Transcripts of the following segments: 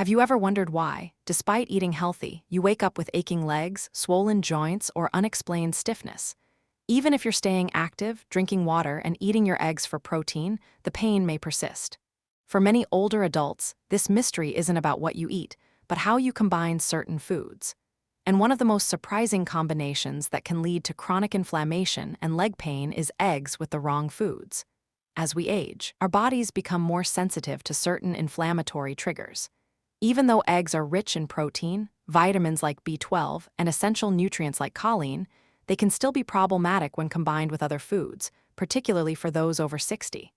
Have you ever wondered why, despite eating healthy, you wake up with aching legs, swollen joints, or unexplained stiffness? Even if you're staying active, drinking water, and eating your eggs for protein, the pain may persist. For many older adults, this mystery isn't about what you eat, but how you combine certain foods. And one of the most surprising combinations that can lead to chronic inflammation and leg pain is eggs with the wrong foods. As we age, our bodies become more sensitive to certain inflammatory triggers. Even though eggs are rich in protein, vitamins like B12, and essential nutrients like choline, they can still be problematic when combined with other foods, particularly for those over 60.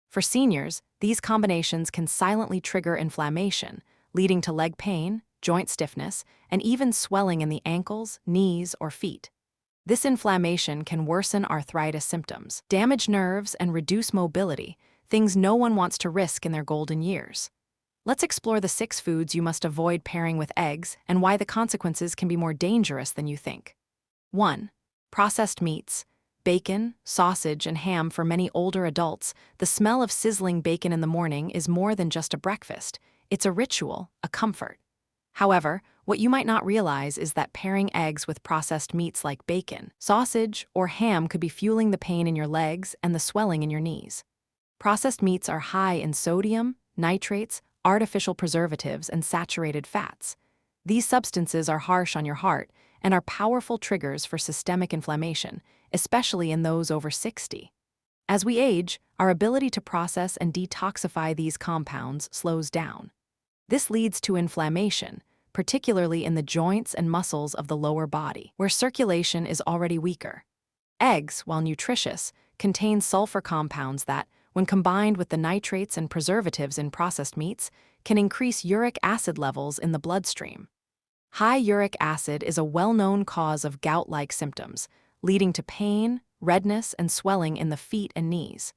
For seniors, these combinations can silently trigger inflammation, leading to leg pain, joint stiffness, and even swelling in the ankles, knees, or feet. This inflammation can worsen arthritis symptoms, damage nerves, and reduce mobility, things no one wants to risk in their golden years. Let's explore the 6 foods you must avoid pairing with eggs and why the consequences can be more dangerous than you think. 1. Processed meats. Bacon, sausage, and ham. For many older adults, the smell of sizzling bacon in the morning is more than just a breakfast. It's a ritual, a comfort. However, what you might not realize is that pairing eggs with processed meats like bacon, sausage, or ham could be fueling the pain in your legs and the swelling in your knees. Processed meats are high in sodium, nitrates, artificial preservatives, and saturated fats. These substances are harsh on your heart and are powerful triggers for systemic inflammation, especially in those over 60. As we age, our ability to process and detoxify these compounds slows down. This leads to inflammation, particularly in the joints and muscles of the lower body, where circulation is already weaker. Eggs, while nutritious, contain sulfur compounds that, when combined with the nitrates and preservatives in processed meats, can increase uric acid levels in the bloodstream. High uric acid is a well-known cause of gout-like symptoms, leading to pain, redness, and swelling in the feet and knees.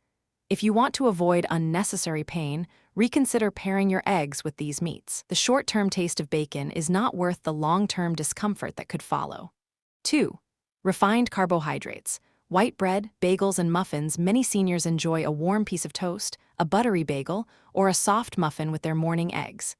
If you want to avoid unnecessary pain, reconsider pairing your eggs with these meats. The short-term taste of bacon is not worth the long-term discomfort that could follow. 2. Refined carbohydrates. White bread, bagels, and muffins. Many seniors enjoy a warm piece of toast, a buttery bagel, or a soft muffin with their morning eggs.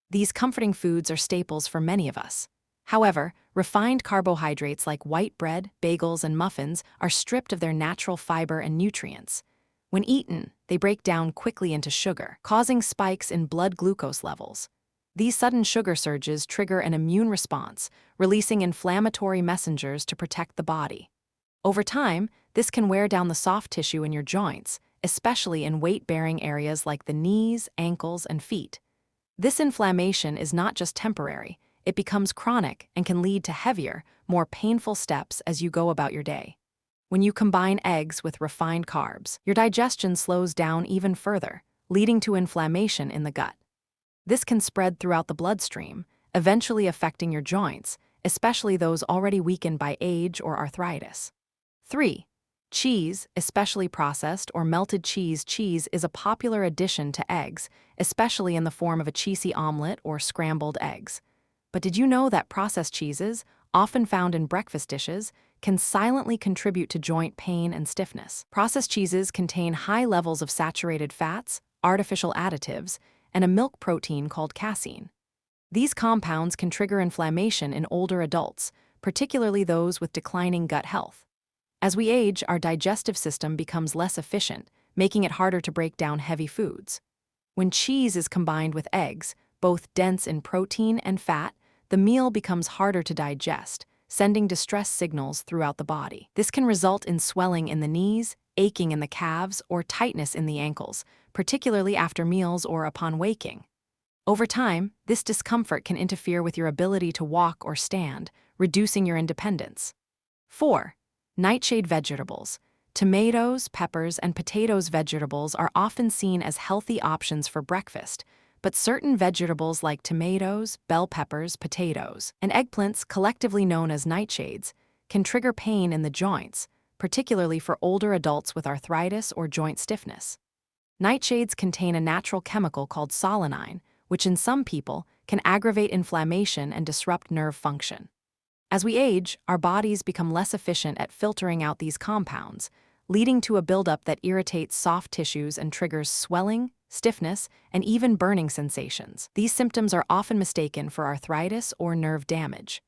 These comforting foods are staples for many of us. However, refined carbohydrates like white bread, bagels, and muffins are stripped of their natural fiber and nutrients. When eaten, they break down quickly into sugar, causing spikes in blood glucose levels. These sudden sugar surges trigger an immune response, releasing inflammatory messengers to protect the body. Over time, this can wear down the soft tissue in your joints, especially in weight-bearing areas like the knees, ankles, and feet. This inflammation is not just temporary, it becomes chronic and can lead to heavier, more painful steps as you go about your day. When you combine eggs with refined carbs, your digestion slows down even further, leading to inflammation in the gut. This can spread throughout the bloodstream, eventually affecting your joints, especially those already weakened by age or arthritis. 3. Cheese, especially processed or melted cheese. Cheese is a popular addition to eggs, especially in the form of a cheesy omelet or scrambled eggs. But did you know that processed cheeses, often found in breakfast dishes, can silently contribute to joint pain and stiffness? Processed cheeses contain high levels of saturated fats, artificial additives, and a milk protein called casein. These compounds can trigger inflammation in older adults, particularly those with declining gut health. As we age, our digestive system becomes less efficient, making it harder to break down heavy foods. When cheese is combined with eggs, both dense in protein and fat, the meal becomes harder to digest, sending distress signals throughout the body. This can result in swelling in the knees, aching in the calves, or tightness in the ankles, particularly after meals or upon waking. Over time, this discomfort can interfere with your ability to walk or stand, reducing your independence. 4. Nightshade vegetables. Tomatoes, peppers, and potatoes. Vegetables are often seen as healthy options for breakfast, but certain vegetables like tomatoes, bell peppers, potatoes, and eggplants, collectively known as nightshades, can trigger pain in the joints, particularly for older adults with arthritis or joint stiffness. Nightshades contain a natural chemical called solanine, which in some people can aggravate inflammation and disrupt nerve function. As we age, our bodies become less efficient at filtering out these compounds, leading to a buildup that irritates soft tissues and triggers swelling, stiffness, and even burning sensations. These symptoms are often mistaken for arthritis or nerve damage.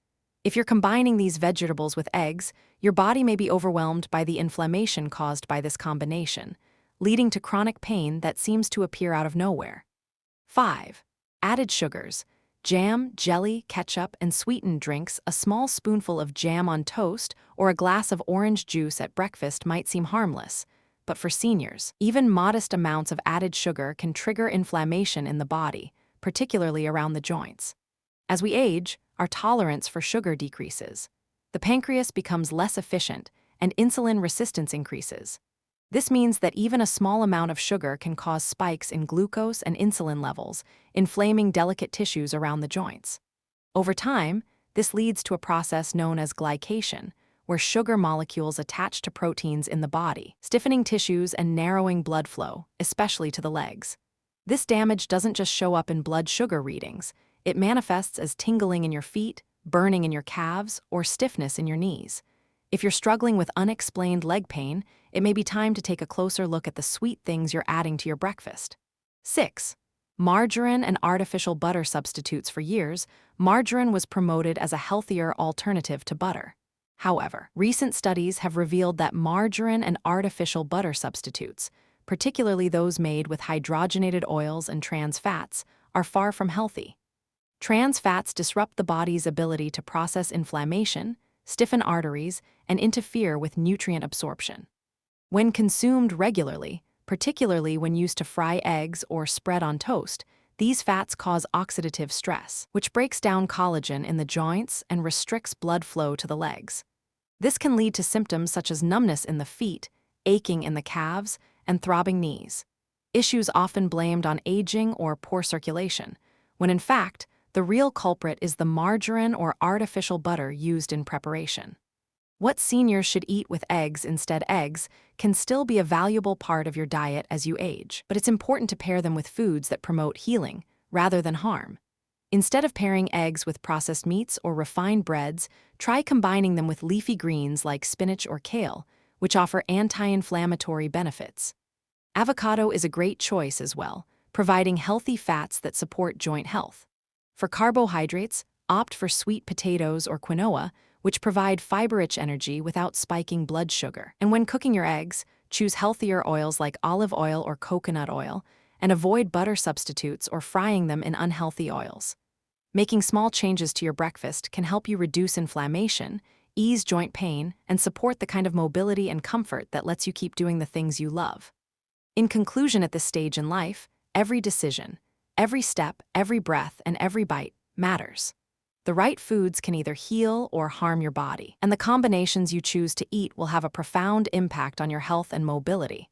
If you're combining these vegetables with eggs, your body may be overwhelmed by the inflammation caused by this combination, leading to chronic pain that seems to appear out of nowhere. 5. Added sugars. Jam, jelly, ketchup, and sweetened drinks. A small spoonful of jam on toast or a glass of orange juice at breakfast might seem harmless, but for seniors, even modest amounts of added sugar can trigger inflammation in the body, particularly around the joints. As we age, our tolerance for sugar decreases. The pancreas becomes less efficient, and insulin resistance increases. This means that even a small amount of sugar can cause spikes in glucose and insulin levels, inflaming delicate tissues around the joints. Over time, this leads to a process known as glycation, where sugar molecules attach to proteins in the body, stiffening tissues and narrowing blood flow, especially to the legs. This damage doesn't just show up in blood sugar readings. It manifests as tingling in your feet, burning in your calves, or stiffness in your knees. If you're struggling with unexplained leg pain, it may be time to take a closer look at the sweet things you're adding to your breakfast. 6. Margarine and artificial butter substitutes. For years, margarine was promoted as a healthier alternative to butter. However, recent studies have revealed that margarine and artificial butter substitutes, particularly those made with hydrogenated oils and trans fats, are far from healthy. Trans fats disrupt the body's ability to process inflammation, stiffen arteries, and interfere with nutrient absorption. When consumed regularly, particularly when used to fry eggs or spread on toast, these fats cause oxidative stress, which breaks down collagen in the joints and restricts blood flow to the legs. This can lead to symptoms such as numbness in the feet, aching in the calves, and throbbing knees. Issues often blamed on aging or poor circulation, when in fact, the real culprit is the margarine or artificial butter used in preparation. What seniors should eat with eggs instead. Eggs can still be a valuable part of your diet as you age, but it's important to pair them with foods that promote healing rather than harm. Instead of pairing eggs with processed meats or refined breads, try combining them with leafy greens like spinach or kale, which offer anti-inflammatory benefits. Avocado is a great choice as well, providing healthy fats that support joint health. For carbohydrates, opt for sweet potatoes or quinoa, which provide fiber-rich energy without spiking blood sugar. And when cooking your eggs, choose healthier oils like olive oil or coconut oil, and avoid butter substitutes or frying them in unhealthy oils. Making small changes to your breakfast can help you reduce inflammation, ease joint pain, and support the kind of mobility and comfort that lets you keep doing the things you love. In conclusion, at this stage in life, every decision, every step, every breath, and every bite matters. The right foods can either heal or harm your body, and the combinations you choose to eat will have a profound impact on your health and mobility.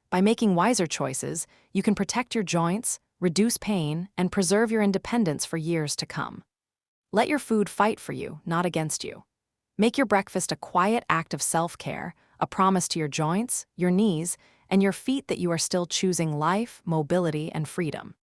By making wiser choices, you can protect your joints, reduce pain, and preserve your independence for years to come. Let your food fight for you, not against you. Make your breakfast a quiet act of self-care, a promise to your joints, your knees, and your feet that you are still choosing life, mobility, and freedom.